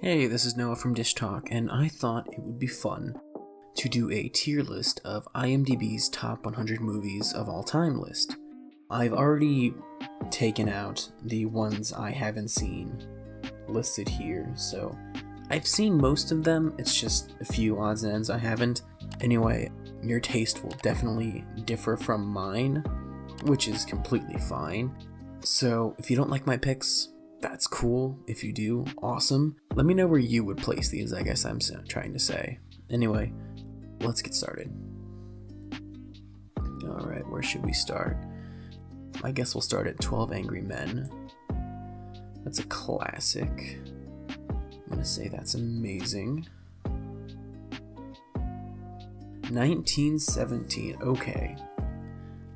Hey, this is Noah from Dish Talk, and I thought it would be fun to do a tier list of IMDb's top 100 movies of all time list. I've already taken out the ones I haven't seen listed here, so I've seen most of them, it's just a few odds and ends I haven't. Anyway, your taste will definitely differ from mine, which is completely fine. So if you don't like my picks, that's cool. If you do, awesome. Let me know where you would place these, I guess I'm trying to say. Anyway, let's get started. Alright, where should we start? I guess we'll start at 12 Angry Men. That's a classic. I'm gonna say that's amazing. 1917, okay.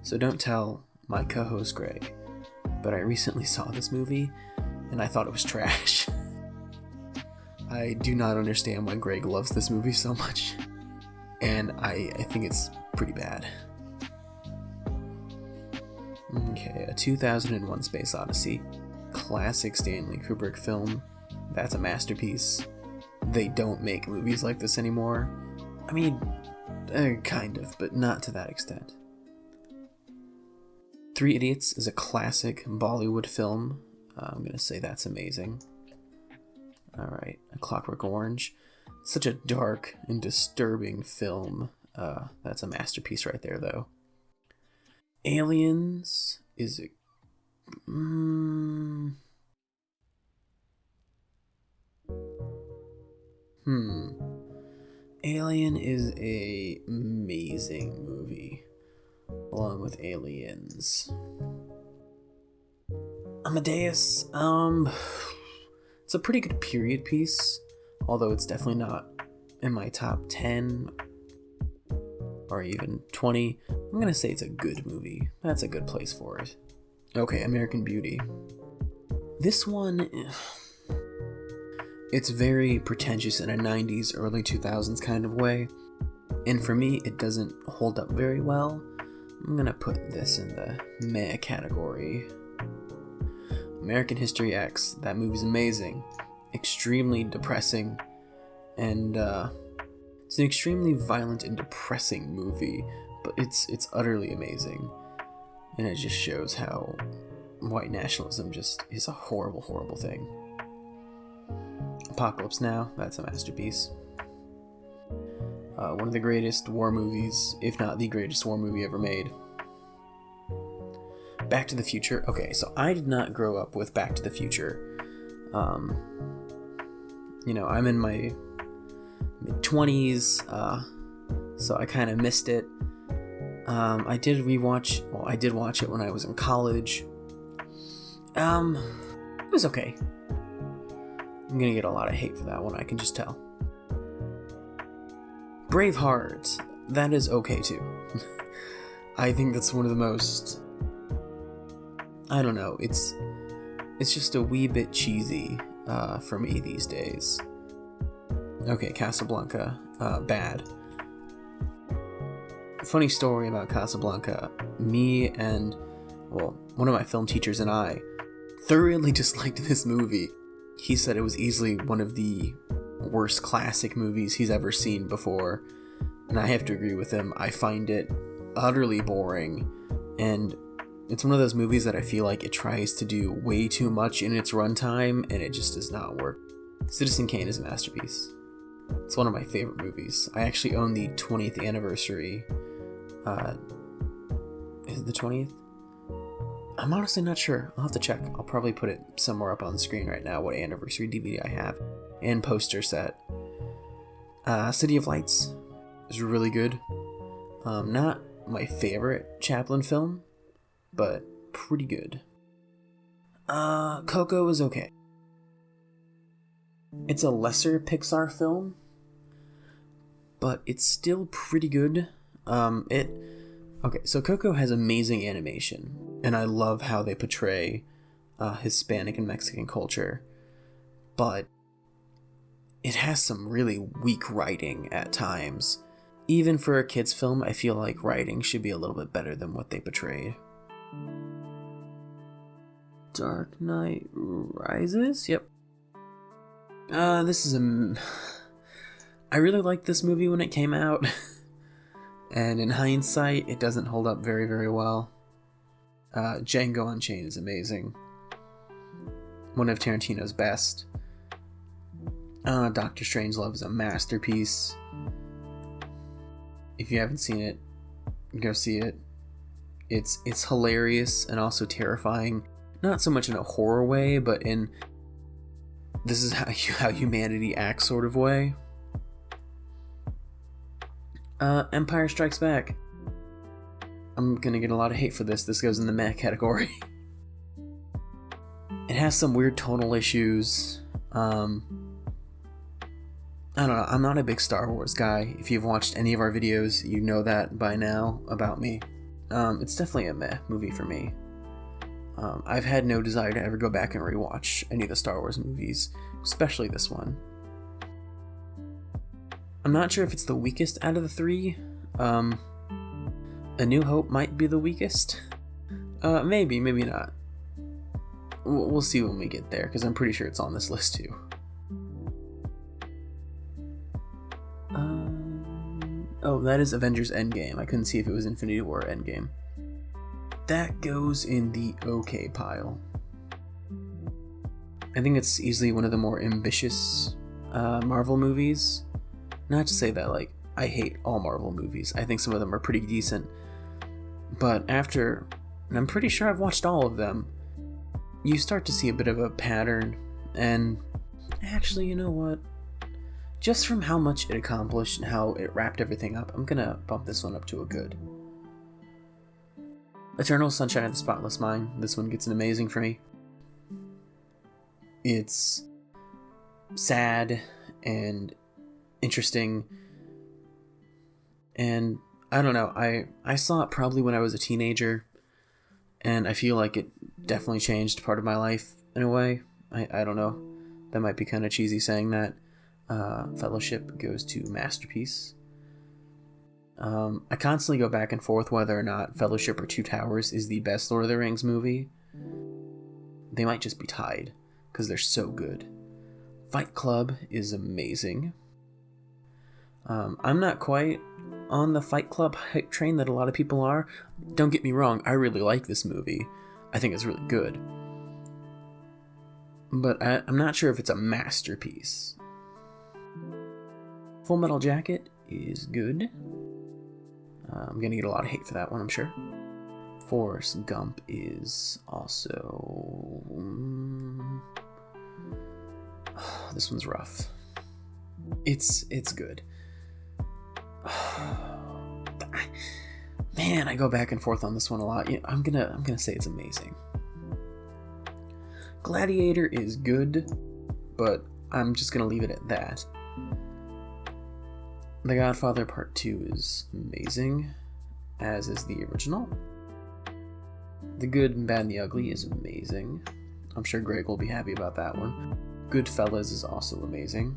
So don't tell my co-host Greg, but I recently saw this movie and I thought it was trash. I do not understand why Greg loves this movie so much, and I think it's pretty bad. Okay, a 2001 Space Odyssey. Classic Stanley Kubrick film. That's a masterpiece. They don't make movies like this anymore. I mean, kind of, but not to that extent. Three Idiots is a classic Bollywood film. I'm gonna say that's amazing. Alright, A Clockwork Orange. Such a dark and disturbing film. That's a masterpiece right there, though. Aliens is a... Alien is a amazing movie, along with Aliens. Amadeus, it's a pretty good period piece, although it's definitely not in my top 10 or even 20. I'm gonna say it's a good movie. That's a good place for it. Okay, American Beauty. This one, it's very pretentious in a 90s, early 2000s kind of way, and for me, it doesn't hold up very well. I'm gonna put this in the meh category. American History X, that movie's amazing, extremely depressing, and it's an extremely violent and depressing movie, but it's utterly amazing, and it just shows how white nationalism just is a horrible, horrible thing. Apocalypse Now, that's a masterpiece. One of the greatest war movies, if not the greatest war movie ever made. Back to the Future. Okay, so I did not grow up with Back to the Future. I'm in my mid-20s, so I kind of missed it. I did watch it when I was in college. It was okay. I'm gonna get a lot of hate for that one, I can just tell. Braveheart, that is okay too. I think that's one of the most... I don't know, it's just a wee bit cheesy for me these days. Okay, Casablanca, bad. Funny story about Casablanca, me and, one of my film teachers and I thoroughly disliked this movie. He said it was easily one of the worst classic movies he's ever seen before, and I have to agree with him. I find it utterly boring, and it's one of those movies that I feel like it tries to do way too much in its runtime, and it just does not work. Citizen Kane is a masterpiece. It's one of my favorite movies. I actually own the 20th anniversary. Is it the 20th? I'm honestly not sure. I'll have to check. I'll probably put it somewhere up on the screen right now, what anniversary DVD I have, and poster set. City of Lights is really good. Not my favorite Chaplin film, but pretty good. Coco is okay. It's a lesser Pixar film, but it's still pretty good. Okay, so Coco has amazing animation, and I love how they portray Hispanic and Mexican culture, but it has some really weak writing at times. Even for a kid's film, I feel like writing should be a little bit better than what they portrayed. Dark Knight Rises? Yep. This is I really liked this movie when it came out, and in hindsight, it doesn't hold up very, very well. Django Unchained is amazing. One of Tarantino's best. Doctor Strangelove is a masterpiece. If you haven't seen it, go see it. It's hilarious and also terrifying. Not so much in a horror way, but in this is how humanity acts sort of way. Empire Strikes Back. I'm gonna get a lot of hate for this. This goes in the meh category. It has some weird tonal issues. I don't know. I'm not a big Star Wars guy. If you've watched any of our videos, you know that by now about me. It's definitely a meh movie for me. I've had no desire to ever go back and rewatch any of the Star Wars movies, especially this one. I'm not sure if it's the weakest out of the three. A New Hope might be the weakest. Maybe not. We'll see when we get there, because I'm pretty sure it's on this list too. Oh, that is Avengers Endgame. I couldn't see if it was Infinity War or Endgame. That goes in the okay pile. I think it's easily one of the more ambitious Marvel movies. Not to say that, like, I hate all Marvel movies. I think some of them are pretty decent. But and I'm pretty sure I've watched all of them, you start to see a bit of a pattern. And actually, you know what? Just from how much it accomplished and how it wrapped everything up, I'm gonna bump this one up to a good. Eternal Sunshine of the Spotless Mind. This one gets an amazing for me. It's sad and interesting. And I don't know, I saw it probably when I was a teenager, and I feel like it definitely changed part of my life in a way. I don't know. That might be kind of cheesy saying that. Fellowship goes to Masterpiece. I constantly go back and forth whether or not Fellowship or Two Towers is the best Lord of the Rings movie. They might just be tied, because they're so good. Fight Club is amazing. I'm not quite on the Fight Club hype train that a lot of people are. Don't get me wrong, I really like this movie. I think it's really good. But I'm not sure if it's a masterpiece. Full Metal Jacket is good. I'm gonna get a lot of hate for that one, I'm sure. Forrest Gump is also... this one's rough. It's good. Man, I go back and forth on this one a lot. Yeah, I'm gonna say it's amazing. Gladiator is good, but I'm just gonna leave it at that. The Godfather Part 2 is amazing, as is the original. The Good and Bad and the Ugly is amazing. I'm sure Greg will be happy about that one. Goodfellas is also amazing.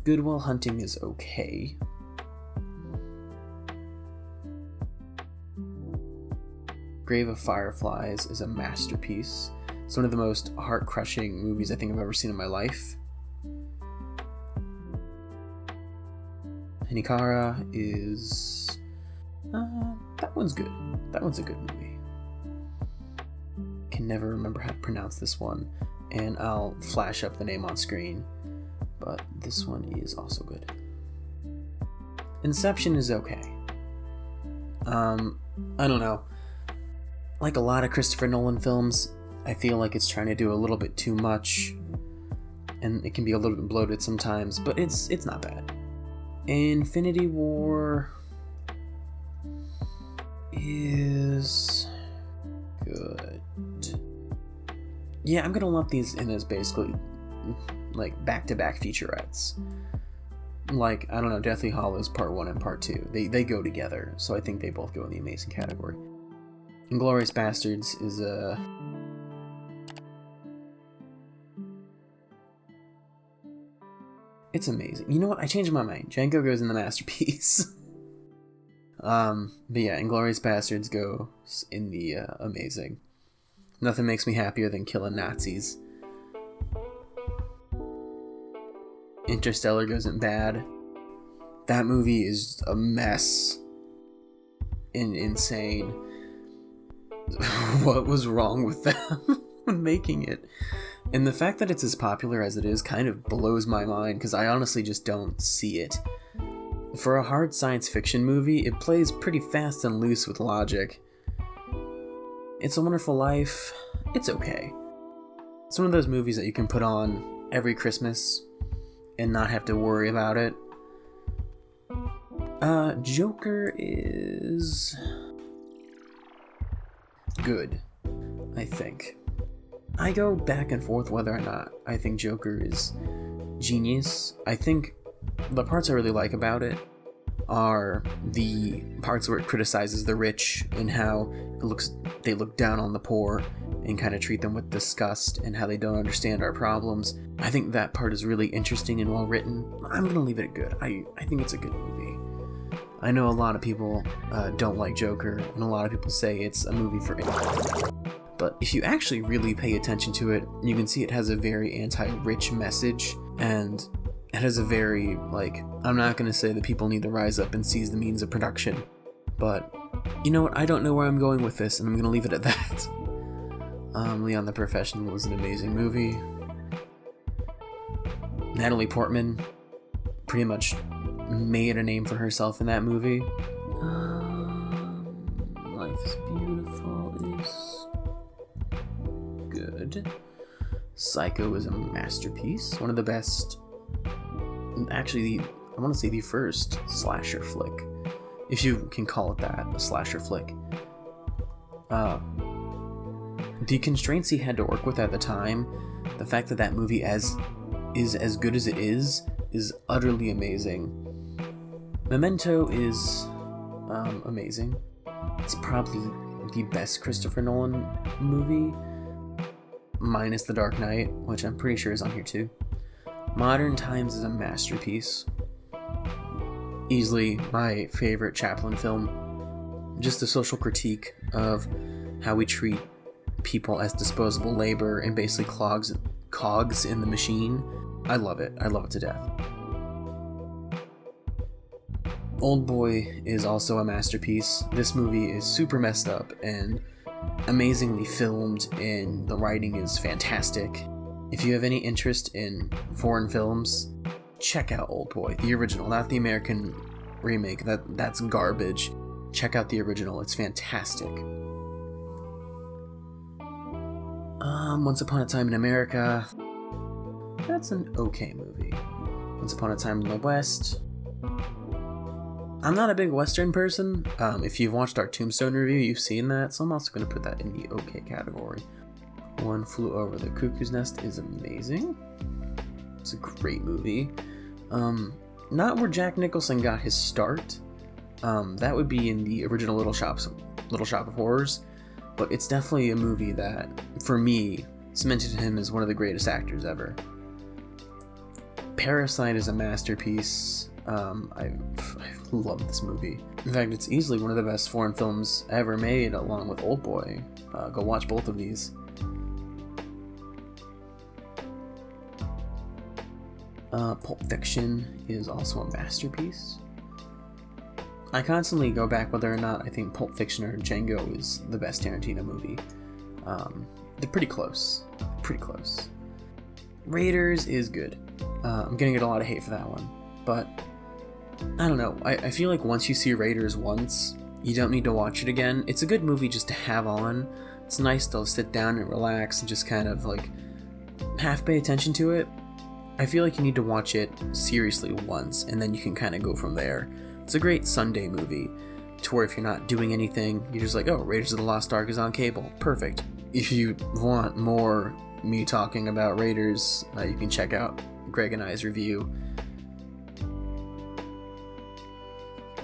Good Will Hunting is okay. Grave of Fireflies is a masterpiece. It's one of the most heart-crushing movies I think I've ever seen in my life. Hinikara is... that one's good. That one's a good movie. Can never remember how to pronounce this one, and I'll flash up the name on screen, but this one is also good. Inception is okay. I don't know. Like a lot of Christopher Nolan films, I feel like it's trying to do a little bit too much, and it can be a little bit bloated sometimes, but it's not bad. Infinity War is good. Yeah, I'm gonna lump these in as basically like back-to-back featurettes. Like, I don't know, Deathly Hallows Part 1 and Part 2. They go together, so I think they both go in the amazing category. Inglourious Bastards is a... it's amazing. You know what? I changed my mind. Django goes in the masterpiece. But yeah, Inglourious Bastards goes in the amazing. Nothing makes me happier than killing Nazis. Interstellar isn't bad. That movie is a mess. Insane. What was wrong with them when making it? And the fact that it's as popular as it is kind of blows my mind, because I honestly just don't see it. For a hard science fiction movie, it plays pretty fast and loose with logic. It's a Wonderful Life. It's okay. It's one of those movies that you can put on every Christmas and not have to worry about it. Joker is good, I think. I go back and forth whether or not I think Joker is genius. I think the parts I really like about it are the parts where it criticizes the rich and how they look down on the poor and kind of treat them with disgust, and how they don't understand our problems. I think that part is really interesting and well written. I'm gonna leave it good. I think it's a good movie. I know a lot of people don't like Joker, and a lot of people say it's a movie for anyone. But if you actually really pay attention to it, you can see it has a very anti-rich message, and it has a very, I'm not going to say that people need to rise up and seize the means of production, but you know what, I don't know where I'm going with this, and I'm going to leave it at that. Leon the Professional was an amazing movie. Natalie Portman pretty much made a name for herself in that movie. Life is Beautiful is good. Psycho is a masterpiece. One of the best, actually, I want to say the first slasher flick, if you can call it that, a slasher flick. The constraints he had to work with at the time, the fact that that movie is as good as it is utterly amazing. Memento is amazing. It's probably the best Christopher Nolan movie, minus The Dark Knight, which I'm pretty sure is on here too. Modern Times is a masterpiece. Easily my favorite Chaplin film. Just a social critique of how we treat people as disposable labor and basically cogs in the machine. I love it. I love it to death. Oldboy is also a masterpiece. This movie is super messed up and amazingly filmed, and the writing is fantastic. If you have any interest in foreign films, check out Oldboy, the original, not the American remake. That's garbage. Check out the original. It's fantastic. Once Upon a Time in America. That's an okay movie. Once Upon a Time in the West. I'm not a big Western person. If you've watched our Tombstone review, you've seen that, so I'm also going to put that in the okay category. One Flew Over the Cuckoo's Nest is amazing. It's a great movie. Not where Jack Nicholson got his start. That would be in the original Little Shop of Horrors, but it's definitely a movie that, for me, cemented him as one of the greatest actors ever. Parasite is a masterpiece. I love this movie. In fact, it's easily one of the best foreign films ever made, along with Oldboy. Go watch both of these. Pulp Fiction is also a masterpiece. I constantly go back whether or not I think Pulp Fiction or Django is the best Tarantino movie. They're pretty close. Raiders is good. I'm gonna get a lot of hate for that one, but I don't know. I feel like once you see Raiders once, you don't need to watch it again. It's a good movie just to have on. It's nice to sit down and relax and just kind of half pay attention to it. I feel like you need to watch it seriously once, and then you can kind of go from there. It's a great Sunday movie, to where if you're not doing anything, you're just like, oh, Raiders of the Lost Ark is on cable. Perfect. If you want more me talking about Raiders, you can check out Greg and I's review.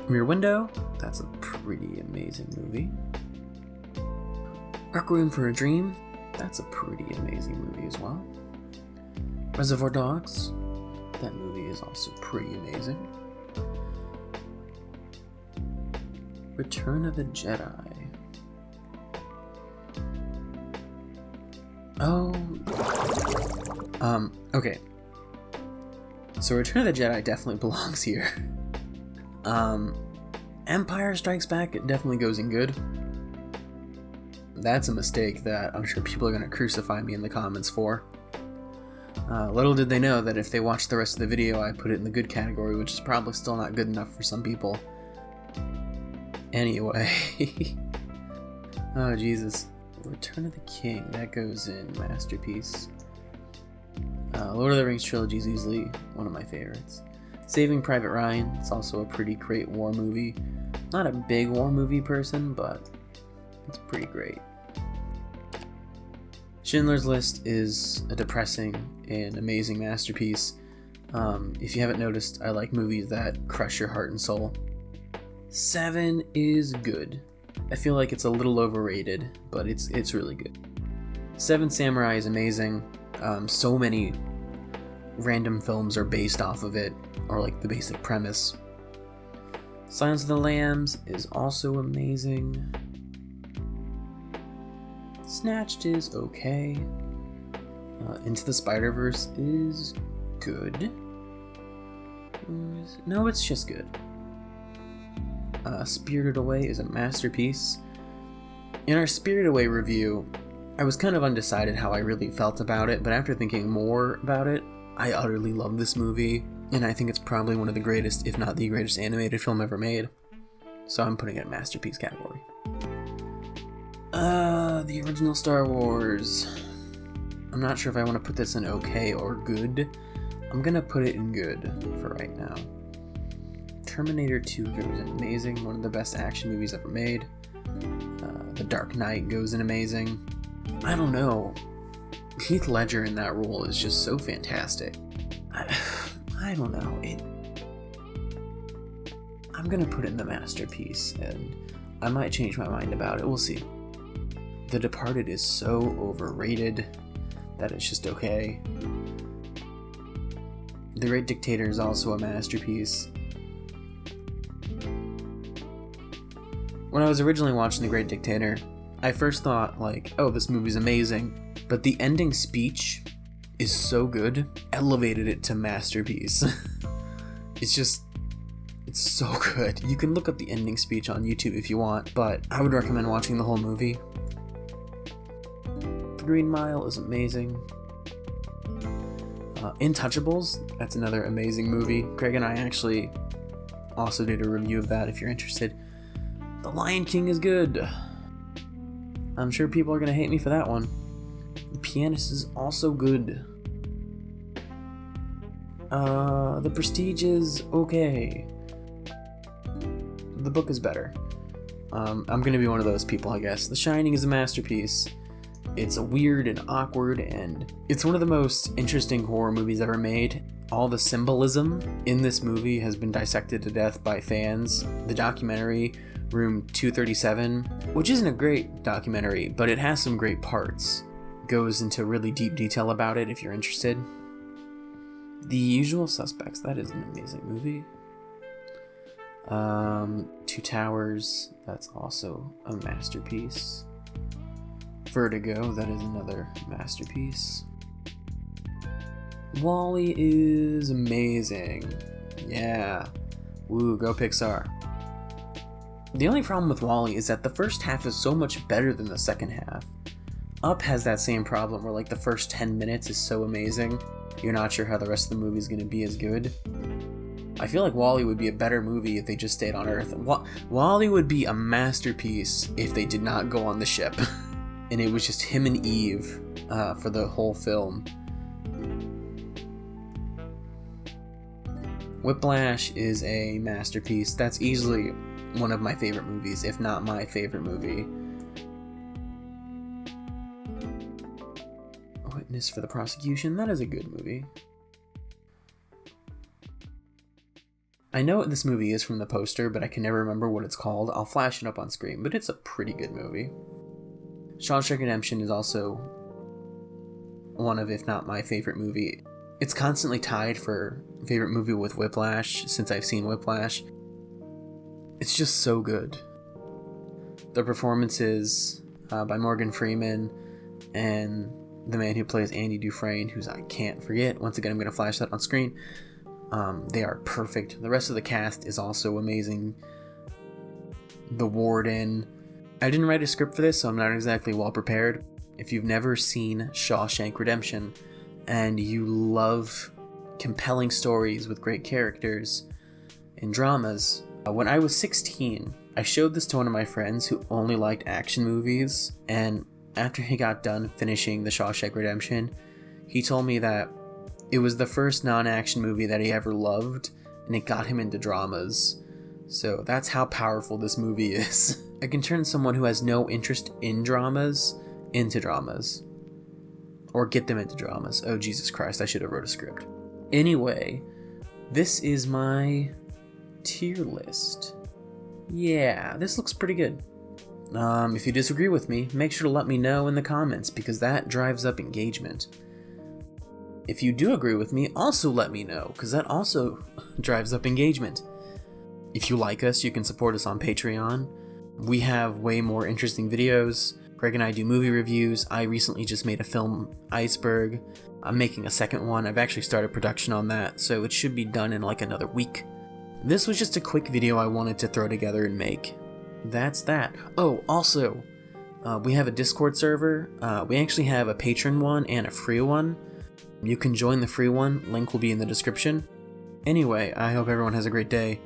Rear Window, that's a pretty amazing movie. Requiem for a Dream, that's a pretty amazing movie as well. Reservoir Dogs, that movie is also pretty amazing. Return of the Jedi. Okay. So Return of the Jedi definitely belongs here. Empire Strikes Back, it definitely goes in good. That's a mistake that I'm sure people are going to crucify me in the comments for. Little did they know that if they watched the rest of the video, I put it in the good category, which is probably still not good enough for some people. Anyway. Oh, Jesus. Return of the King, that goes in Masterpiece. Lord of the Rings trilogy is easily one of my favorites. Saving Private Ryan, it's also a pretty great war movie. Not a big war movie person, but it's pretty great. Schindler's List is a depressing and amazing masterpiece. If you haven't noticed, I like movies that crush your heart and soul. Seven is good. I feel like it's a little overrated, but it's really good. Seven Samurai is amazing. So many random films are based off of it, or like the basic premise. Silence of the Lambs is also amazing. Snatched is okay. Into the Spider-Verse is good. No, it's just good. Spirited Away is a masterpiece. In our Spirited Away review, I was kind of undecided how I really felt about it, but after thinking more about it, I utterly love this movie, and I think it's probably one of the greatest, if not the greatest animated film ever made. So I'm putting it in masterpiece category. The original Star Wars. I'm not sure if I want to put this in okay or good. I'm gonna put it in good for right now. Terminator 2 goes in amazing, one of the best action movies ever made. The Dark Knight goes in amazing. I don't know. Heath Ledger in that role is just so fantastic. I don't know. I'm gonna put it in the masterpiece, and I might change my mind about it. We'll see. The Departed is so overrated that it's just okay. The Great Dictator is also a masterpiece. When I was originally watching The Great Dictator, I first thought, like, oh, this movie's amazing, but the ending speech is so good, elevated it to masterpiece. It's so good. You can look up the ending speech on YouTube if you want, but I would recommend watching the whole movie. The Green Mile is amazing. Intouchables, that's another amazing movie. Craig and I actually also did a review of that if you're interested. The Lion King is good. I'm sure people are going to hate me for that one. The Pianist is also good. The Prestige is okay. The Book is better. I'm going to be one of those people, I guess. The Shining is a masterpiece. It's weird and awkward, and it's one of the most interesting horror movies ever made. All the symbolism in this movie has been dissected to death by fans. The documentary Room 237, which isn't a great documentary, but it has some great parts, goes into really deep detail about it if you're interested. The Usual Suspects, that is an amazing movie. Two Towers, that's also a masterpiece. Vertigo, that is another masterpiece. WALL-E is amazing. Yeah. Woo, go Pixar. The only problem with WALL-E is that the first half is so much better than the second half. Up has that same problem where like the first 10 minutes is so amazing, you're not sure how the rest of the movie is going to be as good. I feel like WALL-E would be a better movie if they just stayed on Earth. WALL-E would be a masterpiece if they did not go on the ship. And it was just him and Eve for the whole film. Whiplash is a masterpiece. That's easily one of my favorite movies, if not my favorite movie. Witness for the Prosecution, that is a good movie. I know what this movie is from the poster, but I can never remember what it's called. I'll flash it up on screen, but it's a pretty good movie. Shawshank Redemption is also one of, if not my favorite movie. It's constantly tied for favorite movie with Whiplash, since I've seen Whiplash. It's just so good. The performances by Morgan Freeman and the man who plays Andy Dufresne, whose I can't forget. Once again, I'm going to flash that on screen. They are perfect. The rest of the cast is also amazing. The warden. I didn't write a script for this, so I'm not exactly well prepared. If you've never seen Shawshank Redemption and you love compelling stories with great characters and dramas, when I was 16, I showed this to one of my friends who only liked action movies, and after he got done finishing The Shawshank Redemption, he told me that it was the first non-action movie that he ever loved, and it got him into dramas. So that's how powerful this movie is. I can turn someone who has no interest in dramas into dramas. Or get them into dramas. Oh, Jesus Christ, I should have wrote a script. Anyway, this is my tier list. Yeah, this looks pretty good. If you disagree with me, make sure to let me know in the comments, because that drives up engagement. If you do agree with me, also let me know, because that also drives up engagement. If you like us, you can support us on Patreon. We have way more interesting videos. Greg and I do movie reviews. I recently just made a film, Iceberg. I'm making a second one. I've actually started production on that, so it should be done in like another week. This was just a quick video I wanted to throw together and make. That's that. Oh, also, we have a Discord server. We actually have a patron one and a free one. You can join the free one. Link will be in the description. Anyway, I hope everyone has a great day.